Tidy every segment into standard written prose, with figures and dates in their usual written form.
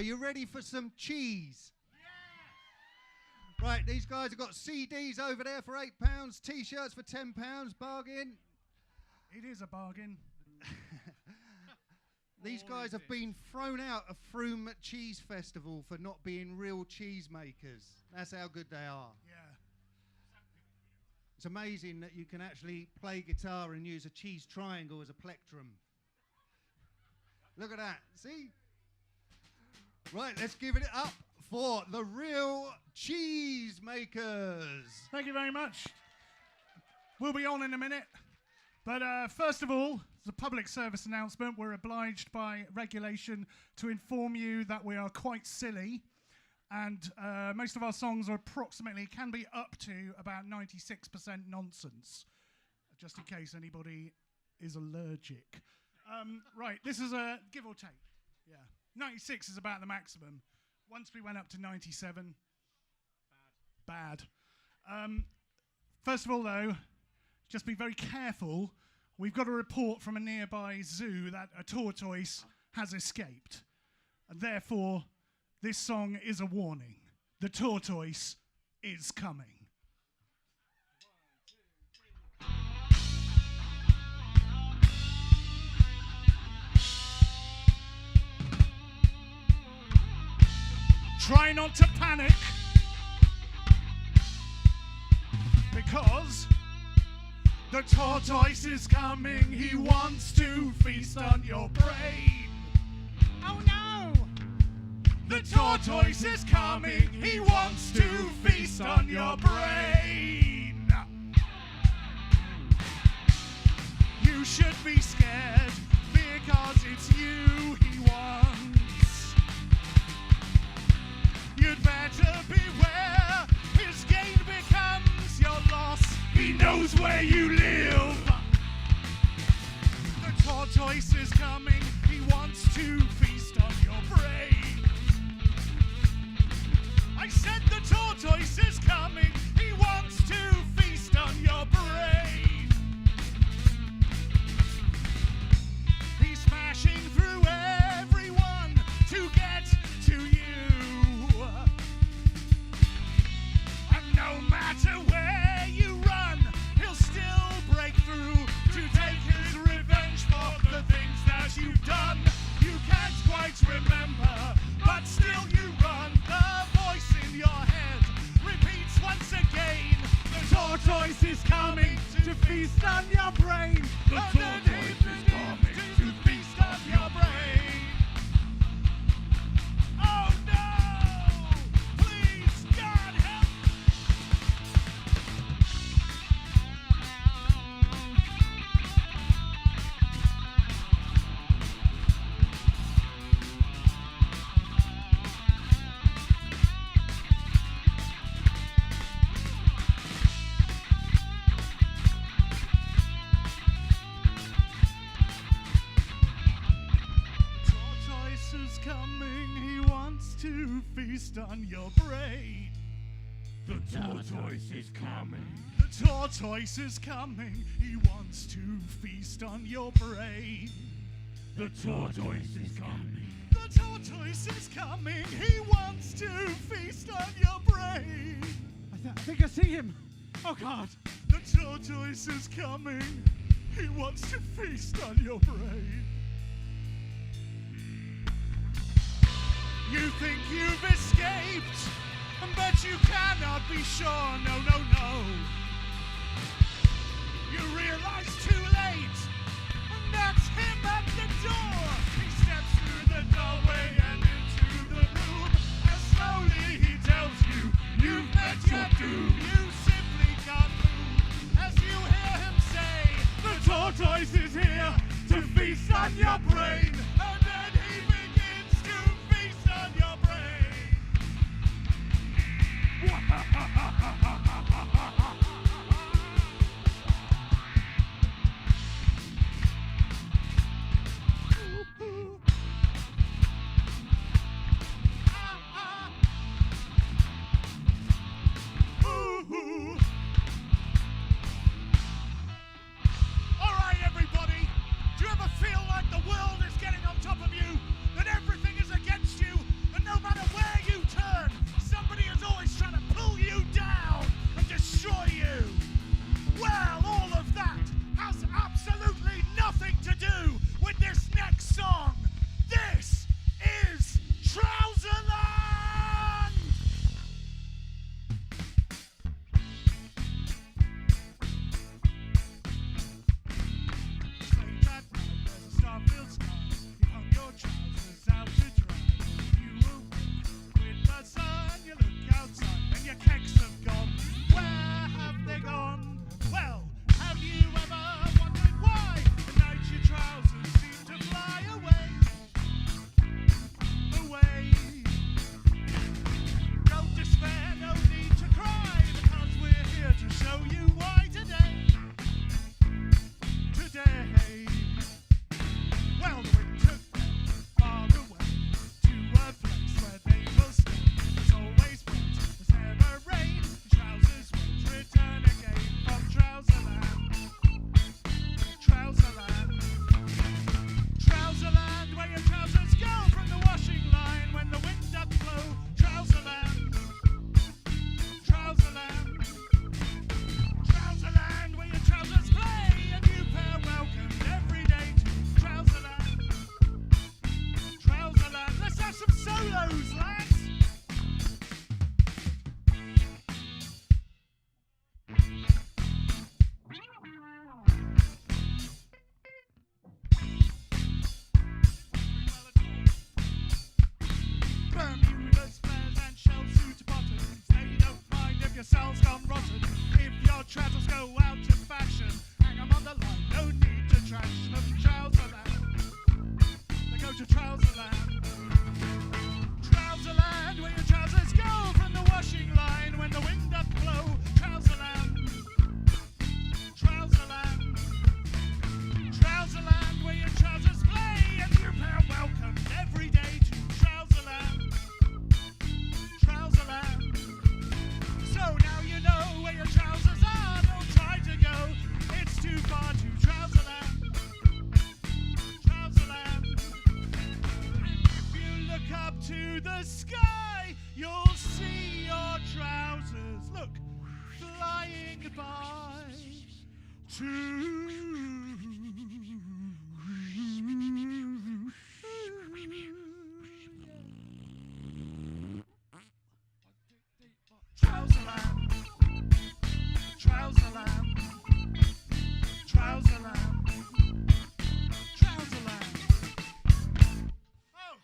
you ready for some cheese? Yeah! Right, these guys have got CDs over there for £8, T-shirts for £10, bargain. It is a bargain. These guys have been thrown out of Froome Cheese Festival for not being real cheesemakers. That's how good they are. Yeah. It's amazing that you can actually play guitar and use a cheese triangle as a plectrum. Look at that. See? Right, let's give it up for the real Cheesemakers. Thank you very much. We'll be on in a minute. But first of all, as a public service announcement, we're obliged by regulation to inform you that we are quite silly. And most of our songs are can be up to about 96% nonsense, just in case anybody is allergic. Right, this is a give or take. Yeah, 96 is about the maximum. Once we went up to 97, bad. First of all, though, just be very careful. We've got a report from a nearby zoo that a tortoise has escaped. And therefore, this song is a warning. The tortoise is coming. 1, 2, 3. Try not to panic, because the tortoise is coming. He wants to feast on your brain. Oh no! The tortoise is coming. He wants to feast on your brain. You should be scared because it's you he wants. You'd better beware. His gain becomes your loss. He knows where you live. The tortoise is coming. He wants to feast on your brain. I said the tortoise is coming. He wants to feast on your brain. He's smashing through everyone to get to you. And no matter where you run, he'll still break through to take his revenge for the things that you've done. You can't quite remember, but still you run. The voice in your head repeats once again. The tortoise is coming to feast on your brain. The tortoise is coming to feast on your brain. Oh no! Please, God, help! Tortoise is coming. He wants to feast on your brain. The tortoise is coming. The tortoise is coming. He wants to feast on your brain. The tortoise is coming. The tortoise is coming. He wants to feast on your brain. I think I see him. Oh, God. The tortoise is coming. He wants to feast on your brain. You think you've escaped, but you cannot be sure. No, no, no. You realize too late, and that's him at the door. He steps through the doorway and into the room, and slowly he tells you, you've met your doom. You simply can't move, as you hear him say, the tortoise is here to feast on your brain. And then he begins to feast on your brain. up to the sky, you'll see your trousers, look, flying by. Trouserland, Trouserland, Trouserland, Trouserland. Oh,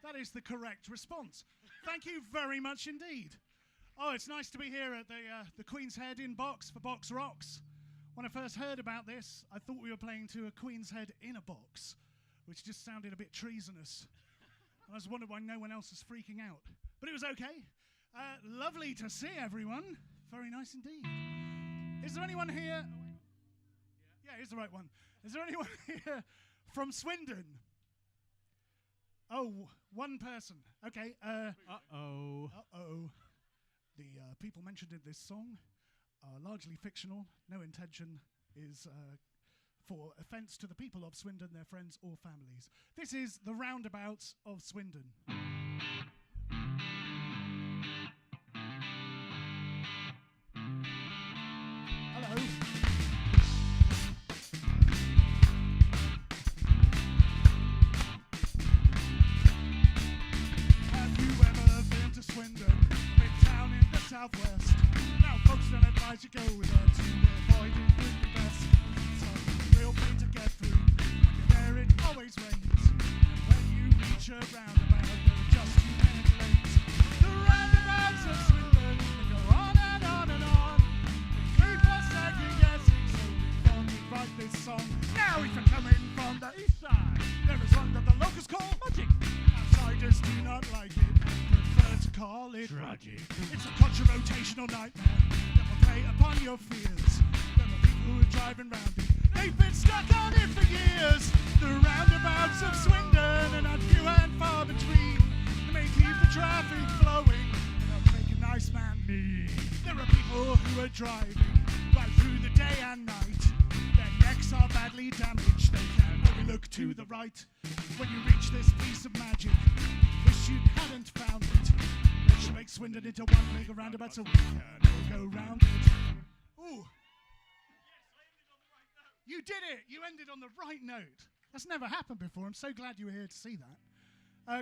that is the correct response. Thank you very much indeed. Oh, it's nice to be here at the Queen's Head in Box for Box Rocks. When I first heard about this, I thought we were playing to a Queen's Head in a box, which just sounded a bit treasonous. I was wondering why no one else was freaking out. But it was okay. Lovely to see everyone. Very nice indeed. Is there anyone here? Yeah, here's the right one. Is there anyone here from Swindon? Oh, one person. Okay. Uh-oh. Uh-oh. The people mentioned in this song are largely fictional. No intention is for offence to the people of Swindon, their friends or families. This is the Roundabouts of Swindon. Hello. Have you ever been to Swindon? Big town in the southwest. Now folks don't advise you go there to avoid it would be best. It's a real pain to get through. When you're there it always rains. And when you reach a roundabout there are just too many lanes. The roundabouts of Swindon, they go on and on and on. They keep us second guessing, so we thought we'd write this song. Now if you're coming from the east side, there is one that the locals call magic. Outsiders do not like it and prefer to call it Tragic. It's a contra-rotational nightmare that will prey upon your fears. There are people who are driving round it. They've been stuck on it for years. The roundabouts of Swindon are not few and far between. They may keep the traffic flowing, but they'll make a nice man mean. There are people who are driving right through the day and night. Their necks are badly damaged. They can only look to the right. When you reach this piece of magic, you wish you hadn't found it. Which makes Swindon into one big roundabout so we can all go round it. Ooh. You did it! You ended on the right note. That's never happened before. I'm so glad you were here to see that.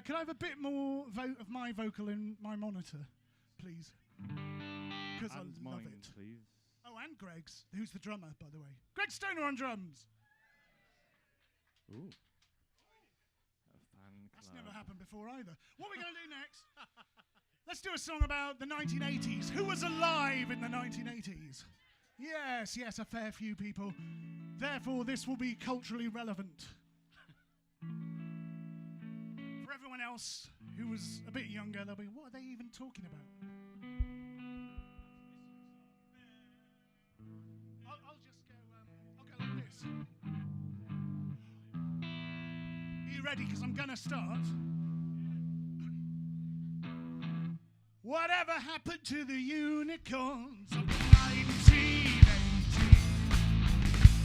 Can I have a bit more of my vocal in my monitor, please? Because I love it. Please. Oh, and Greg's, who's the drummer, by the way. Greg Stoner on drums. Ooh. A fan That's club. never happened before either. What are we going to do next? Let's do a song about the 1980s. Who was alive in the 1980s? Yes, yes, a fair few people. Therefore, this will be culturally relevant. For everyone else who was a bit younger, they'll be, what are they even talking about? I'll just go, I'll go like this. Are you ready? Because I'm going to start. Whatever happened to the unicorns of the 1980s?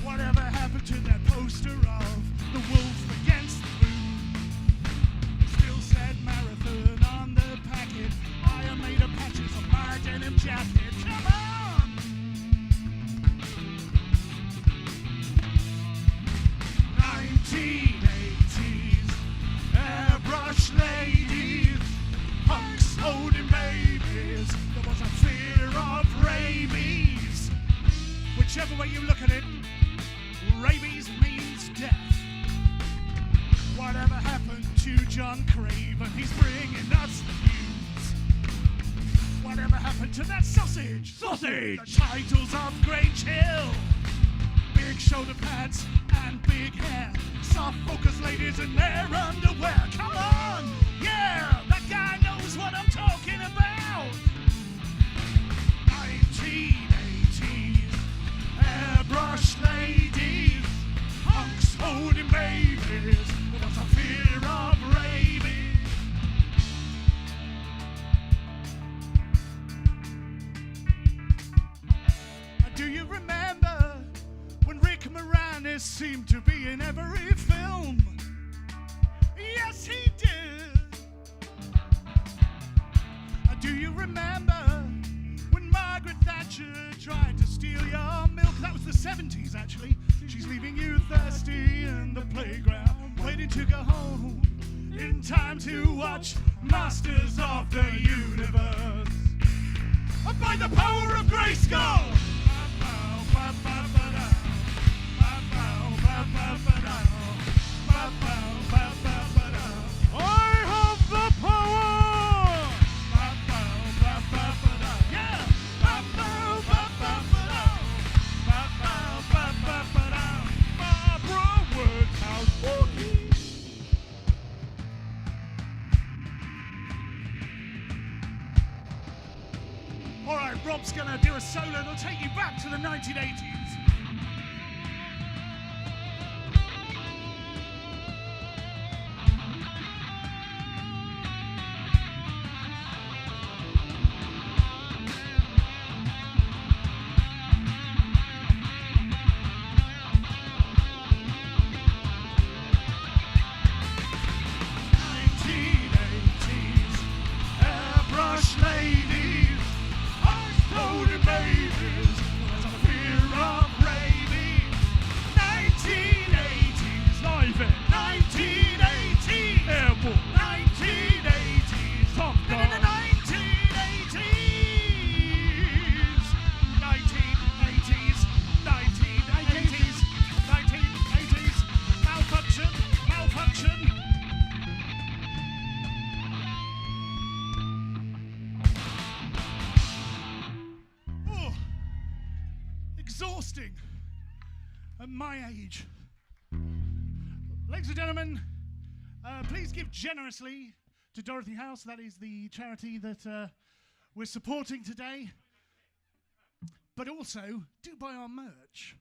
Whatever happened to that poster of the wolf against the moon? Still said marathon on the packet. I am made of patches on my denim jacket. Come on! 1980s, airbrush ladies, punks holding babies. There was a fear of rabies. Whichever way you look at it, rabies means death. Whatever happened to John Craven? He's bringing us the news. Whatever happened to that sausage? Sausage! The titles of Grange Hill. Big shoulder pads and big hair. Soft focus ladies in their underwear. Come on! Yeah! That guy knows what I'm talking about! 1980s, airbrush ladies, punks holding babies. There was a fear of rabies. Do you remember when Rick Moranis seemed to be in every film? Yes, he did. 70s actually. She's leaving you thirsty in the playground, waiting to go home in time to watch Masters of the Universe. And by the power of Grayskull! I have the power! Yeah! Barbara Woodhouse walking. All right, Rob's gonna do a solo that'll take you back to the 1980s. Exhausting at my age. Ladies and gentlemen, please give generously to Dorothy House. That is the charity that we're supporting today. But also, do buy our merch.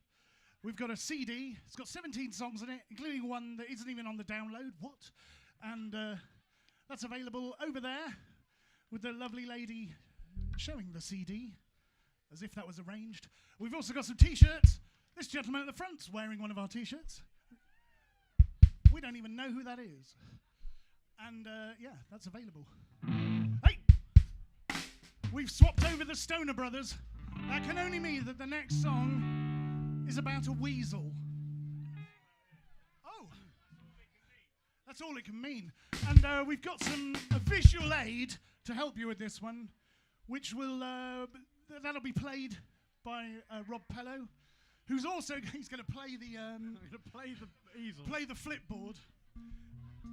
We've got a CD. It's got 17 songs in it, including one that isn't even on the download. What? And that's available over there with the lovely lady showing the CD, as if that was arranged. We've also got some T-shirts. This gentleman at the front's wearing one of our T-shirts. We don't even know who that is. And yeah, that's available. Hey! We've swapped over the Stoner Brothers. That can only mean that the next song is about a weasel. Oh! That's all it can mean. And we've got a visual aid to help you with this one, which will... that'll be played by Rob Pello, who's also he's going to play the flipboard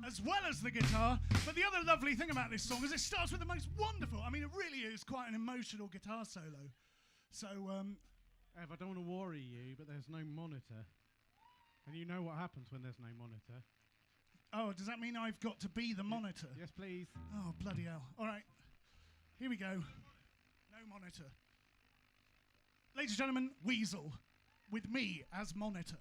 as well as the guitar. But the other lovely thing about this song is it starts with the most wonderful. I mean, it really is quite an emotional guitar solo. So, Ev, I don't want to worry you, but there's no monitor, and you know what happens when there's no monitor. Oh, does that mean I've got to be the monitor? Yes, please. Oh, bloody hell! All right, here we go. No monitor. Ladies and gentlemen, Weasel, with me as monitor.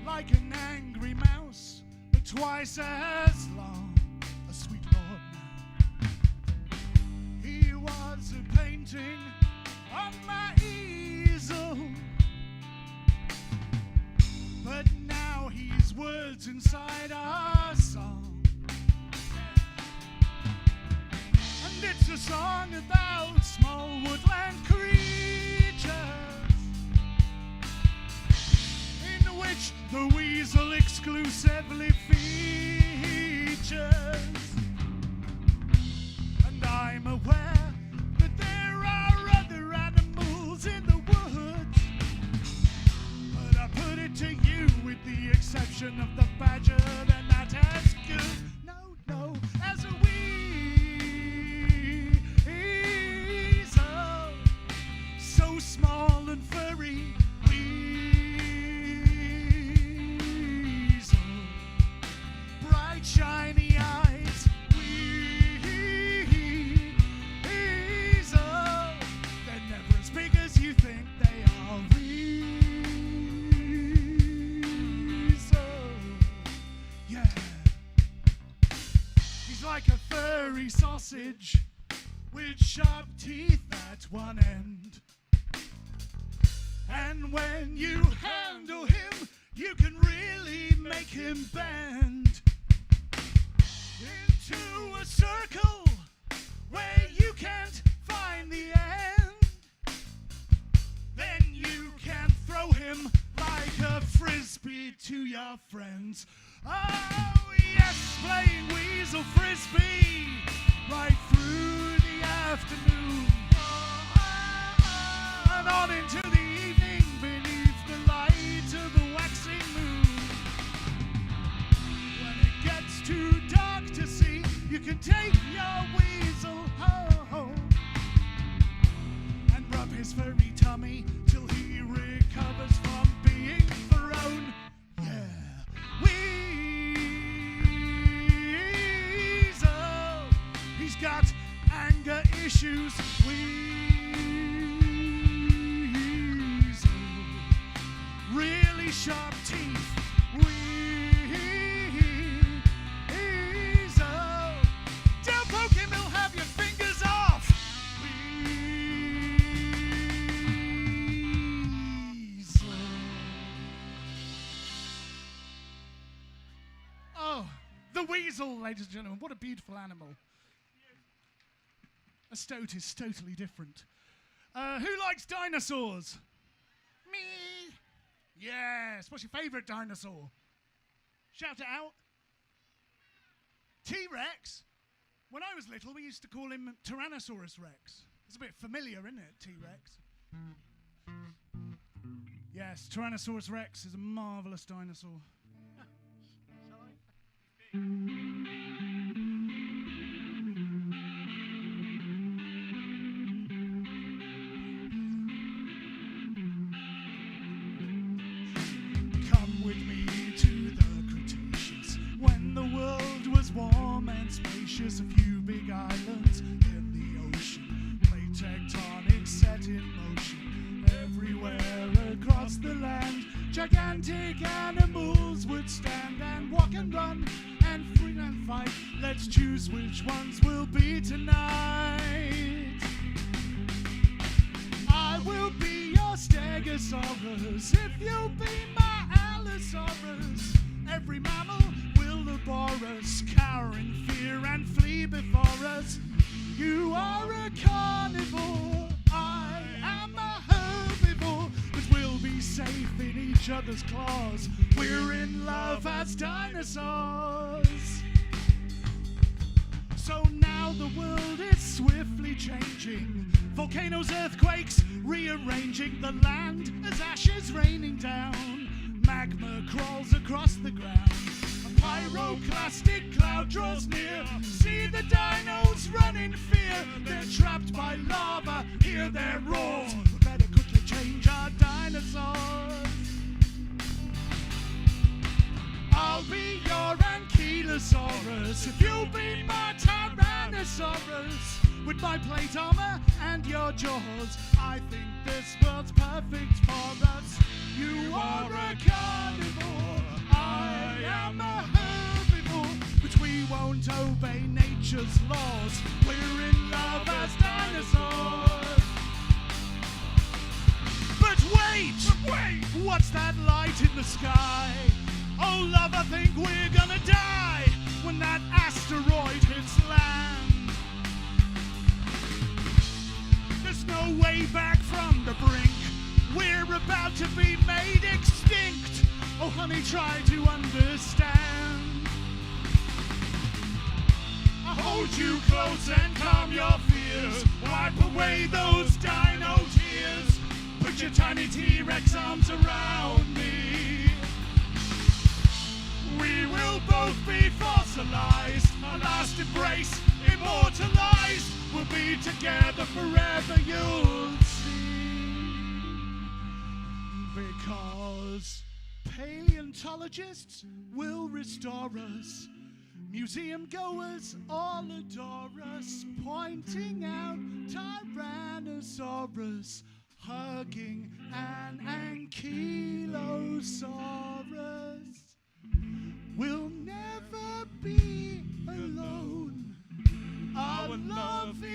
Like an angry mouse, but twice as long, a sweet lord now. He was a painting on my easel, but now he's words inside our song. And it's a song about small woodland creatures, in which the weasel exclusively features. And I'm aware that there are other animals in the woods, but I put it to you, with the exception of the badger, they're not as good. No, no, as a furry sausage with sharp teeth at one end. And when you handle him, you can really make him bend into a circle where you can't find the end. Then you can throw him like a frisbee to your friends. Oh yes, playing weasel frisbee right through the afternoon and on into the evening beneath the light of the waxing moon. When it gets too dark to see, you can take your weasel home and rub his furry tummy till he recovers from being thrown. Yeah, weasel, he's got anger issues. Weasel, really sharp teeth. Weasel, don't poke him, he'll have your fingers off. Weasel. Oh, the weasel, ladies and gentlemen, what a beautiful animal. A stoat is totally different. Who likes dinosaurs? Me. Yes. What's your favourite dinosaur? Shout it out. T-Rex. When I was little, we used to call him Tyrannosaurus Rex. It's a bit familiar, isn't it, T-Rex? Yes, Tyrannosaurus Rex is a marvellous dinosaur. Come with me to the Cretaceous, when the world was warm and spacious. A few big islands in the ocean, plate tectonics set in motion. Everywhere across the land, gigantic animals would stand and walk and run and free and fight. Let's choose which ones will be tonight. I will be your Stegosaurus if you'll be my Allosaurus. Every mammal will abhor us, cower in fear and flee before us. You are a carnivore, I am a herbivore, but we'll be safe in each other's claws. We're in love as dinosaurs. So now the world is swiftly changing. Volcanoes, earthquakes, rearranging the land as ashes raining down. Magma crawls across the ground. A pyroclastic cloud draws near. See the dinos run in fear. They're trapped by lava, hear their roars. We better quickly change our dinosaurs. I'll be your Ankylosaurus if you'll be my Tyrannosaurus. With my plate armor and your jaws, I think this world's perfect for us. You are a carnivore, I am a herbivore, but we won't obey nature's laws. We're in love as dinosaurs. But wait! What's that light in the sky? Oh love, I think we're gonna die when that asteroid hits land. There's no way back from the brink. We're about to be made extinct. Oh honey, try to understand. I'll hold you close and calm your fears. Wipe away those dino tears. Put your tiny T-Rex arms around me. We will both be fossilized. Our last embrace immortalized. We'll be together forever, you'll see. Because paleontologists will restore us. Museum goers all adore us. Pointing out Tyrannosaurus, hugging an Ankylosaurus. We'll never be alone.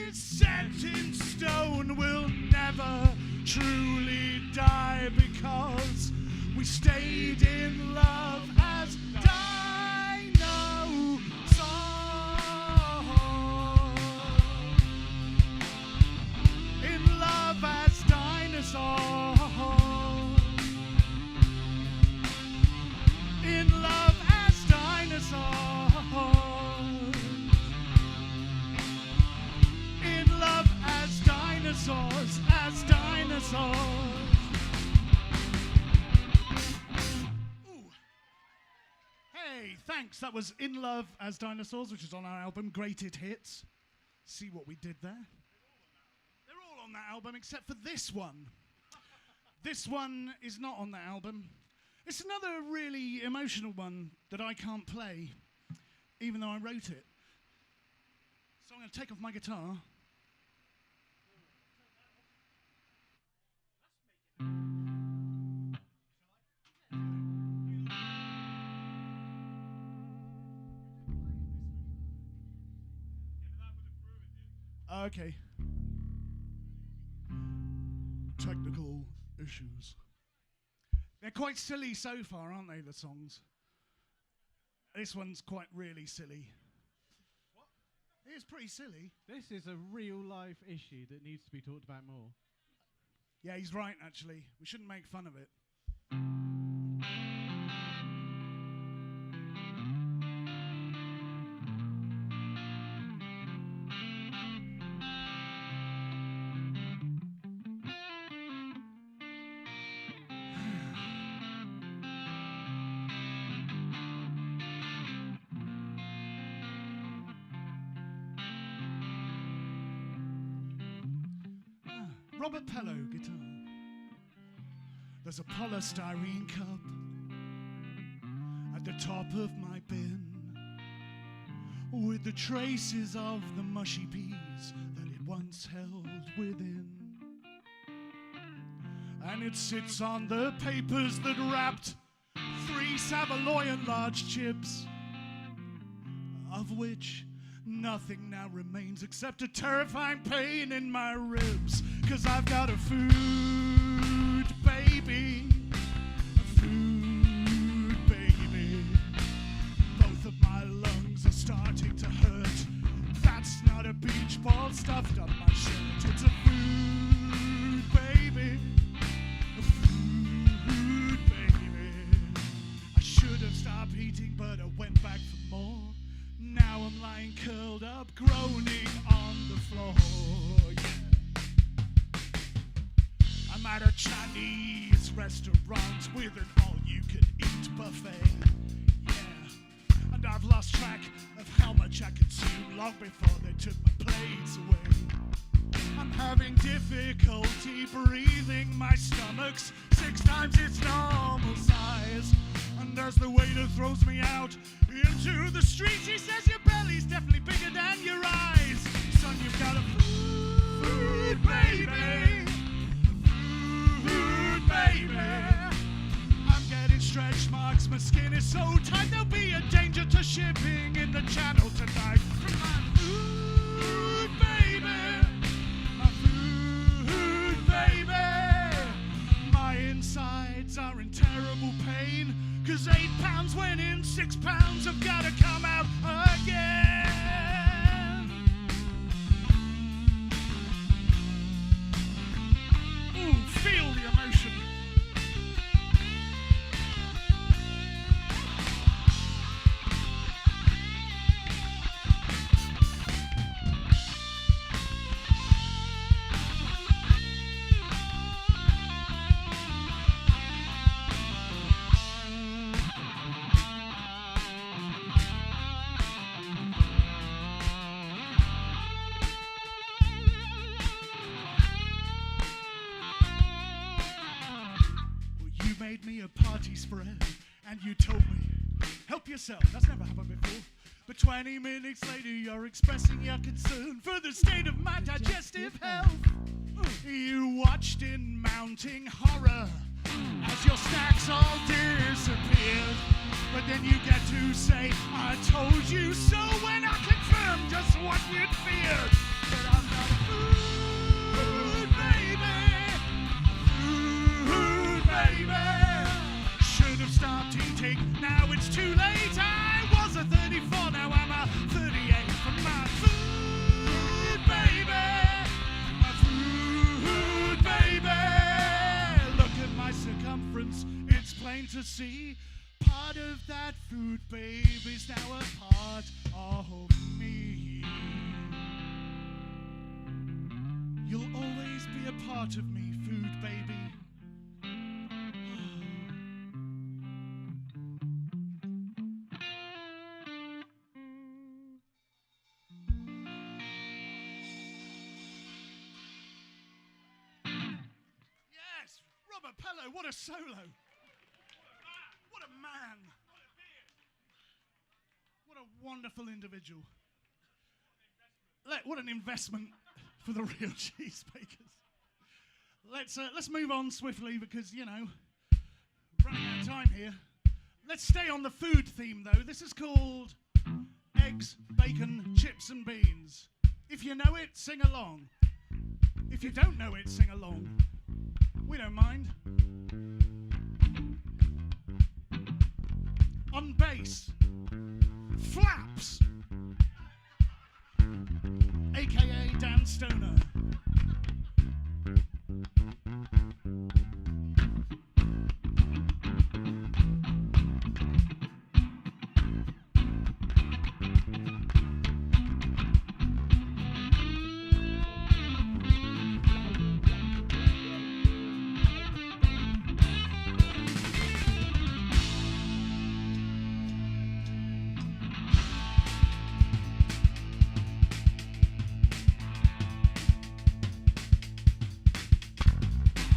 is set in stone will never truly die because we stayed in love as dinosaurs. In love as dinosaurs. In love as dinosaurs. In love as dinosaurs, as dinosaurs. Ooh. Hey, thanks. That was In Love as Dinosaurs, which is on our album Greatest Hits. See what we did there? They're all on that album except for this one. This one is not on that album. It's another really emotional one that I can't play, even though I wrote it. So I'm going to take off my guitar. Okay. Technical issues. They're quite silly so far, aren't they, the songs? This one's quite really silly. What? It's pretty silly. This is a real life issue that needs to be talked about more. Yeah, he's right, actually. We shouldn't make fun of it. Robert Pello guitar. There's a polystyrene cup at the top of my bin with the traces of the mushy peas that it once held within. And it sits on the papers that wrapped 3 Savoy large chips, of which nothing now remains except a terrifying pain in my ribs. 'Cause I've got a food baby, a food baby. Both of my lungs are starting to hurt. That's not a beach ball stuffed up my shirt. It's a food baby, a food baby. I should have stopped eating, but I went back for more. Now I'm lying curled up, groaning on the floor. Yeah. I'm at a Chinese restaurant with an all-you-can-eat buffet. Yeah. And I've lost track of how much I consumed long before they took my plates away. I'm having difficulty breathing. My stomach's 6 times its normal size. And as the waiter throws me out into the street, he says your belly's definitely bigger than your eyes. Son, you've got a food baby, food baby. I'm getting stretch marks, my skin is so tight, there'll be a danger to shipping in the channel tonight. From my food baby, my food baby. My insides are in terrible pain, 'cause 8 pounds went in, 6 pounds have gotta come out again. Ooh, feel the emotion. Made me a party spread, and you told me, help yourself. That's never happened before. But 20 minutes later, you're expressing your concern for the state of my digestive health. You watched in mounting horror as your snacks all disappeared. But then you get to say, I told you so, when I confirmed just what you'd feared. But I'm not eating. Now it's too late. I was a 34, now I'm a 38 for my food, baby. My food, baby. Look at my circumference, it's plain to see. Part of that food, baby's now a part of me. You'll always be a part of me, food baby. Yes, Robert Pello, what a solo. What a man. What a wonderful individual. What an investment for the real Cheesemakers. Let's move on swiftly because, you know, running out of time here. Let's stay on the food theme, though. This is called Eggs, Bacon, Chips and Beans. If you know it, sing along. If you don't know it, sing along. We don't mind. On bass, Flaps, a.k.a. Dan Stoner.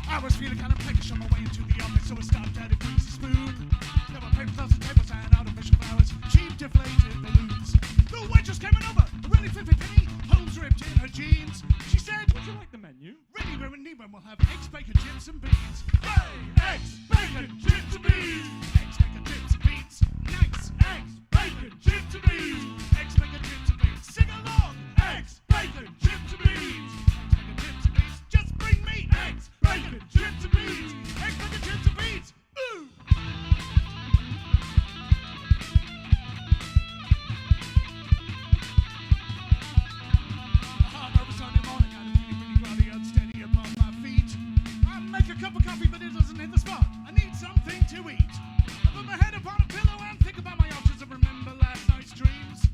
I was feeling kind of peckish on my way into the office, so I stopped at a greasy spoon. There were paper towels and tables and artificial flowers, cheap deflated balloons. The waitress came over, a really flippy penny, holes ripped in her jeans. She said, Would you like the menu? really, Reverend Neiman will have eggs, bacon, chips and beans. Hey! Eggs, bacon, chips and beans. Eggs, bacon, chips and beans. Nice! Eggs, bacon, chips and beans. Eggs, bacon, chips and beans. Sing along! Eggs, bacon, chips and beans. Eggs, bacon, chips and beans. Just bring me eggs, bacon, chips and beans. Eggs, bacon, chips and beans. Ooh! A hard Sunday morning, I'm feeling really unsteady upon my feet. I make a cup of coffee, but it doesn't hit the spot. I need something to eat. I put my head upon a pillow and think about my options and remember last night's dreams.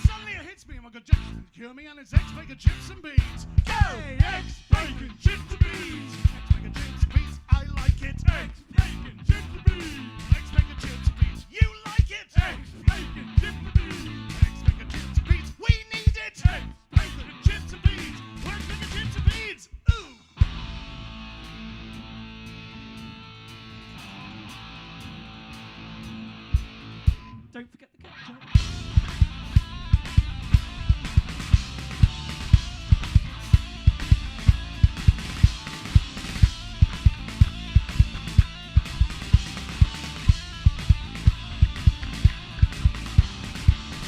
Suddenly it hits me, and my gut just cure me, and it's eggs, bacon, chips and beans. Go! Eggs, bacon, chips and beans. Eggs, bacon, chips and beans. I like it. Eggs, bacon, chips and beans. Eggs, bacon, chips and beans. You like it. Eggs, bacon, chips and beans. Eggs, bacon, chips and beans. We need it. Eggs, bacon, chips and beans. Eggs, bacon, chips and beans. Ooh! Don't forget the ketchup.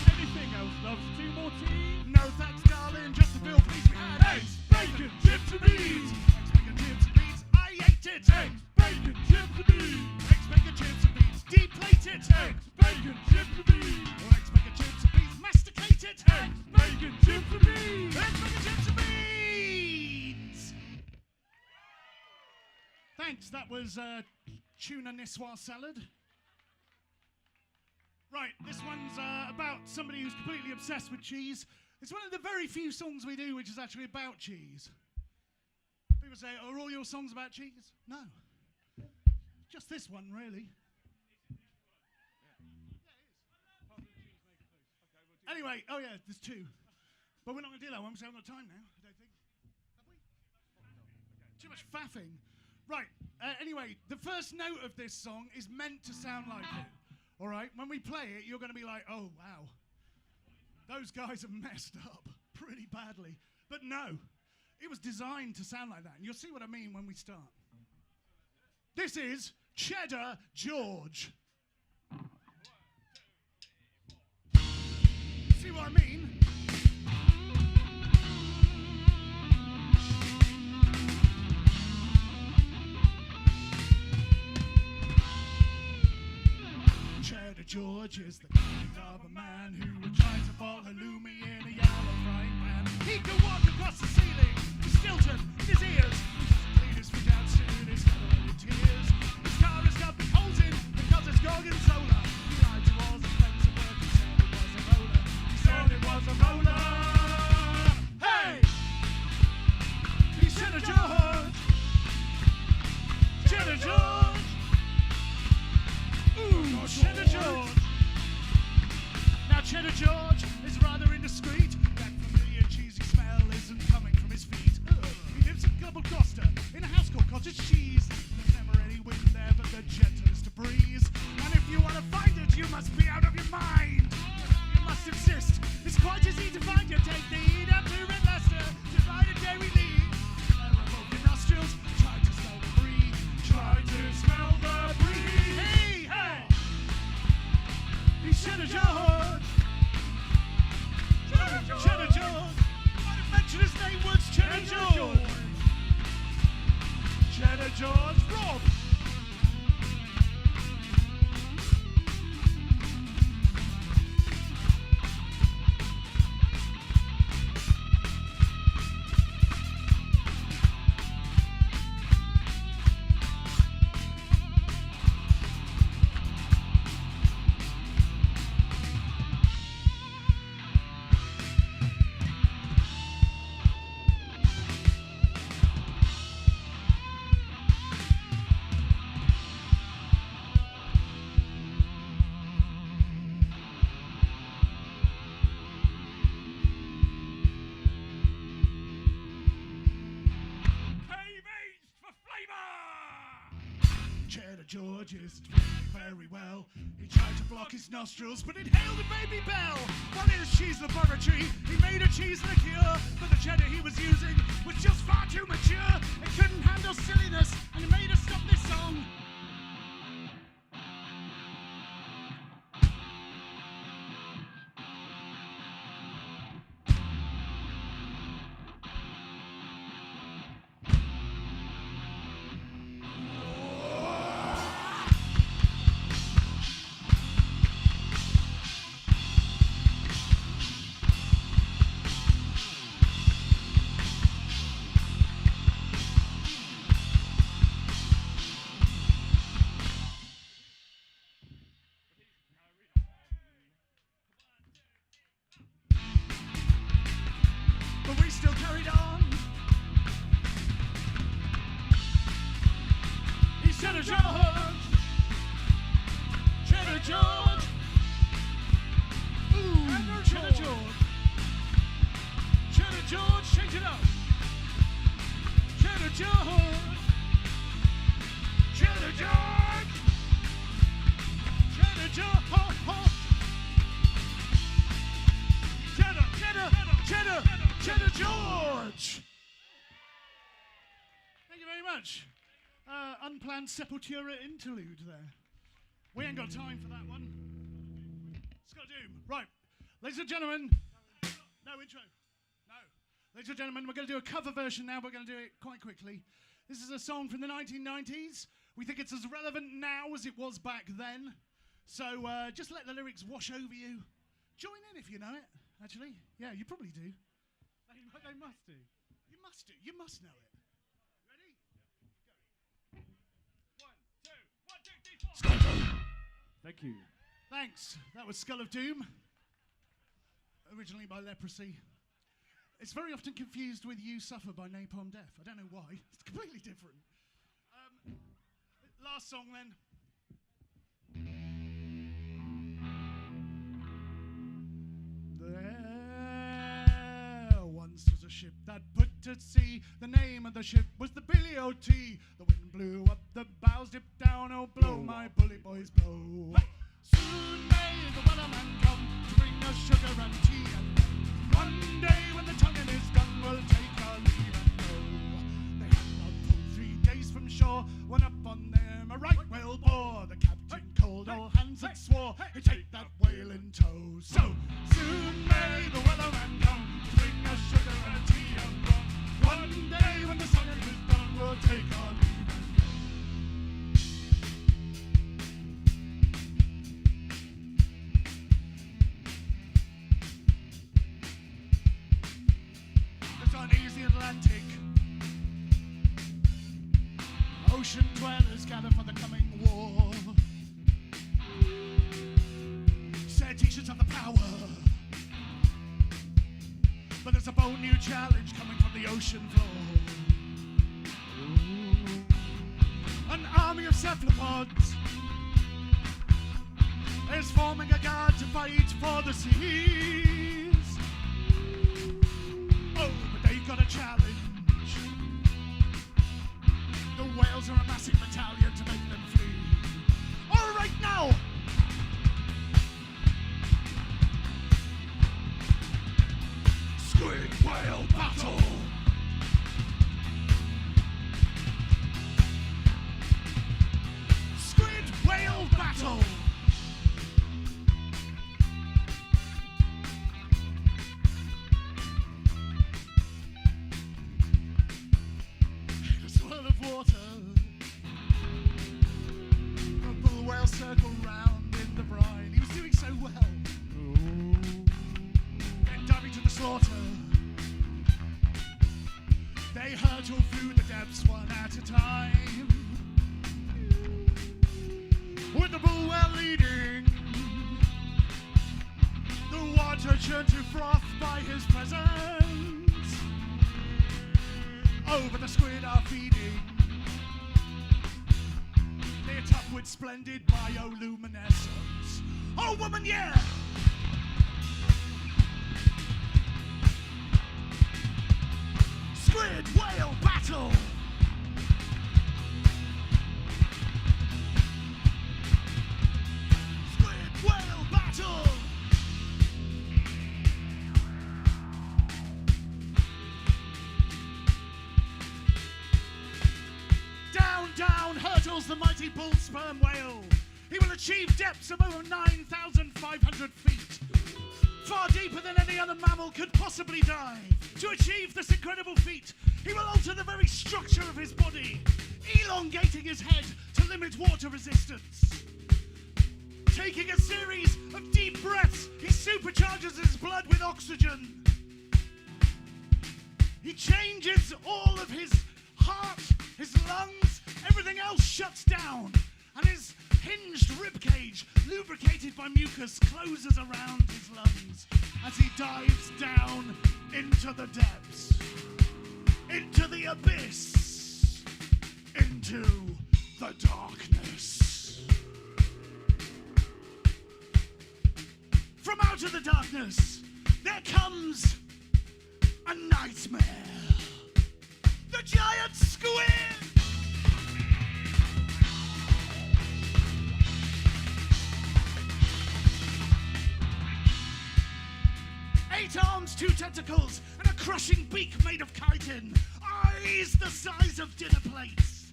Anything else, loves? 2 more tea? No thanks, darling. Just a bill, please. We had eggs, bacon, chips and beans. Eggs, bacon, chips and beans. I ate it. Eggs, bacon, chips and beans. Eggs, bacon, chips and beans. Deplate it. Eggs, bacon, chips and beans. Eggs, bacon, chips and beans. Masticate it. Eggs, bacon, chips and beans. Eggs, bacon, chips and beans. Thanks. That was tuna Niçoise salad. Right, this one's about somebody who's completely obsessed with cheese. It's one of the very few songs we do which is actually about cheese. People say, are all your songs about cheese? No. Just this one, really. Anyway, oh yeah, there's 2. But we're not going to do that one because we haven't got time now, I don't think. Have we? Too much faffing. Right, anyway, the first note of this song is meant to sound like it. All right, when we play it, you're going to be like, oh, wow. Those guys have messed up pretty badly. But no, it was designed to sound like that. And you'll see what I mean when we start. This is Cheddar George. See what I mean? Cheddar George is the kind of a man who would try to boil halloumi in a yellow frying pan. He could walk across the ceiling with Stilton in his ears. He doesn't clean his feet out soon, he's covered in tears. His car has got big holes in because it's gorgonzola. He lied to all his friends at work, he said it was a roller. He said it was a roller. Hey! He's Cheddar George! Cheddar George! Ooh, Cheddar George! Now Cheddar George is rather indiscreet. That familiar cheesy smell isn't coming from his feet. He lives in Global Gloucester in a house called Cottage Cheese. There's never any wind there but the gentlest of breeze. And if you want to find it, you must be out of your mind. You must insist. It's quite easy to find you. Take the heat up to Red Leicester, divide a dairy lead. Air above your nostrils, try to smell the brie. Try to smell the brie. Hey, hey! He's Cheddar George! Cheddar George! I didn't mention his name was Cheddar George! Cheddar George Rob! Cheddar George is very well. He tried to block his nostrils, but inhaled a baby bell. While in his cheese laboratory, he made a cheese liqueur, but the cheddar he was using was just far too mature. It couldn't handle silliness, and it made us stop this song. But we still carried on. He's Cheddar George! Cheddar George! Ooh, Cheddar George! Cheddar George, change it up! Cheddar George! Cheddar George! Cheddar George! Cheddar, Cheddar, Cheddar! Cheddar George! Thank you very much. Unplanned Sepultura interlude there. We ain't got time for that one. Scott Doom. Right. Ladies and gentlemen. No intro. No. Ladies and gentlemen, we're going to do a cover version now. We're going to do it quite quickly. This is a song from the 1990s. We think it's as relevant now as it was back then. So just let the lyrics wash over you. Join in if you know it, actually. Yeah, you probably do. They must do. You must do. You must know it. Ready? Go. 1, 2, 1, 2, 3, 4. Skull Doom. Thank you. Thanks. That was Skull of Doom. Originally by Leprosy. It's very often confused with You Suffer by Napalm Death. I don't know why. It's completely different. Last song then. There once was a ship that put to sea. The name of the ship was the Billy O.T. The wind blew up, the bows dipped down. Oh, blow, my bully boys, blow. Soon may the wellerman come to bring us sugar and tea. And one day when the tonguing is done, we'll take our leave and go. They had not pulled 3 days from shore when up on them a right whale bore. The captain called all hands and swore he'd take that whale in tow. So soon may the wellerman come to bring us sugar and tea and rum. One day when the tonguing is done, we'll take our leave and go. there's a bold new challenge coming from the ocean floor. An army of cephalopods is forming a guard to fight for the seas. Oh, but they've got a challenge. The whales are a massive battalion to make them flee. All right now! Squid whale battle! Squid whale battle! In a swirl of water, the bull whale circled round in the brine. He was doing so well. Then diving to the slaughter, they hurtle through the depths one at a time, with the bull whale leading. The water turned to froth by his presence. Oh, but the squid are feeding. They attack with splendid bioluminescence. Oh, woman, yeah! Squid whale battle! Squid whale battle! Down, down hurtles the mighty bull sperm whale. He will achieve depths of over 9,500 feet. Far deeper than any other mammal could possibly dive. To achieve this incredible feat, he will alter the very structure of his body, elongating his head to limit water resistance. Taking a series of deep breaths, he supercharges his blood with oxygen. He changes all of his heart, his lungs, everything else shuts down, and his hinged ribcage, lubricated by mucus, closes around his lungs as he dives down into the depths, into the abyss, into the darkness. From out of the darkness, there comes a nightmare. The giant squid! 8 arms, 2 tentacles, and a crushing beak made of chitin. Eyes the size of dinner plates.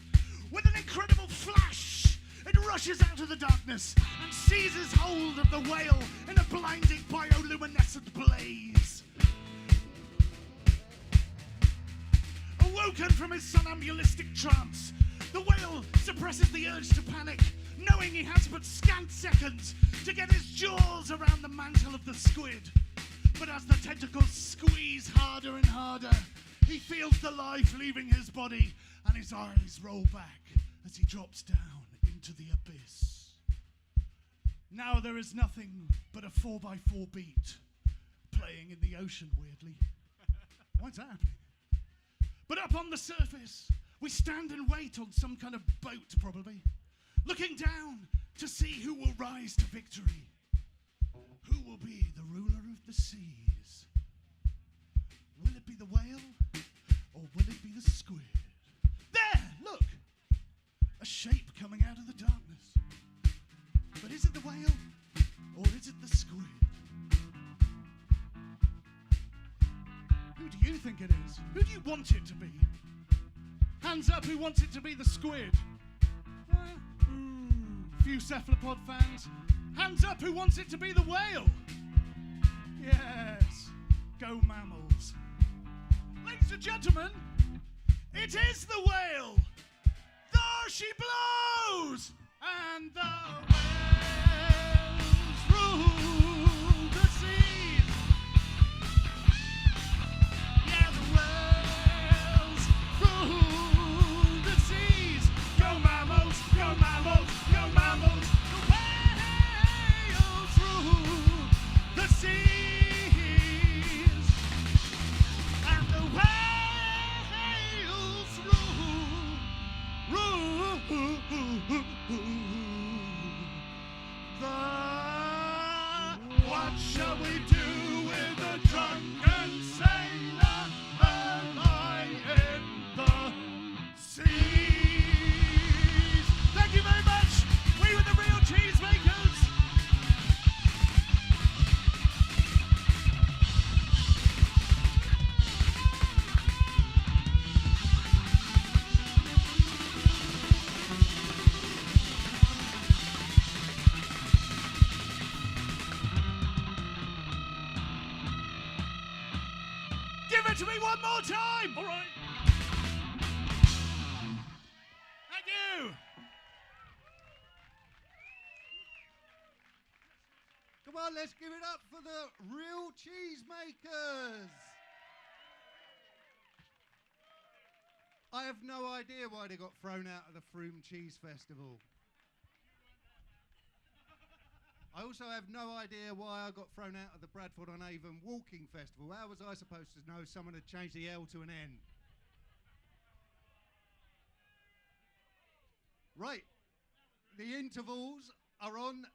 With an incredible flash, it rushes out of the darkness and seizes hold of the whale in a blinding bioluminescent blaze. Awoken from his somnambulistic trance, the whale suppresses the urge to panic, knowing he has but scant seconds to get his jaws around the mantle of the squid. But as the tentacles squeeze harder and harder, he feels the life leaving his body, and his eyes roll back as he drops down into the abyss. Now there is nothing but a 4x4 beat playing in the ocean, weirdly. What's happening? But up on the surface, we stand and wait on some kind of boat, probably, looking down to see who will rise to victory. Who will be the ruler of the seas? Will it be the whale, or will it be the squid? There, look! A shape coming out of the darkness. But is it the whale, or is it the squid? Who do you think it is? Who do you want it to be? Hands up who wants it to be the squid. Few cephalopod fans. Hands up who wants it to be the whale. Yes, go mammals. Ladies and gentlemen, it is the whale. There she blows, and the whales rule the seas. Yeah, the whales rule the seas. Go mammals, go mammals, go mammals. The whales rule the seas. shall we do with a drunken sailor lying in the seas? Thank you very much. We were the real Cheesemakers. Give it to me one more time! All right. Thank you! Come on, let's give it up for the real Cheesemakers. I have no idea why they got thrown out of the Froome Cheese Festival. I also have no idea why I got thrown out of the Bradford on Avon Walking Festival. How was I supposed to know someone had changed the L to an N? Right, the intervals are on.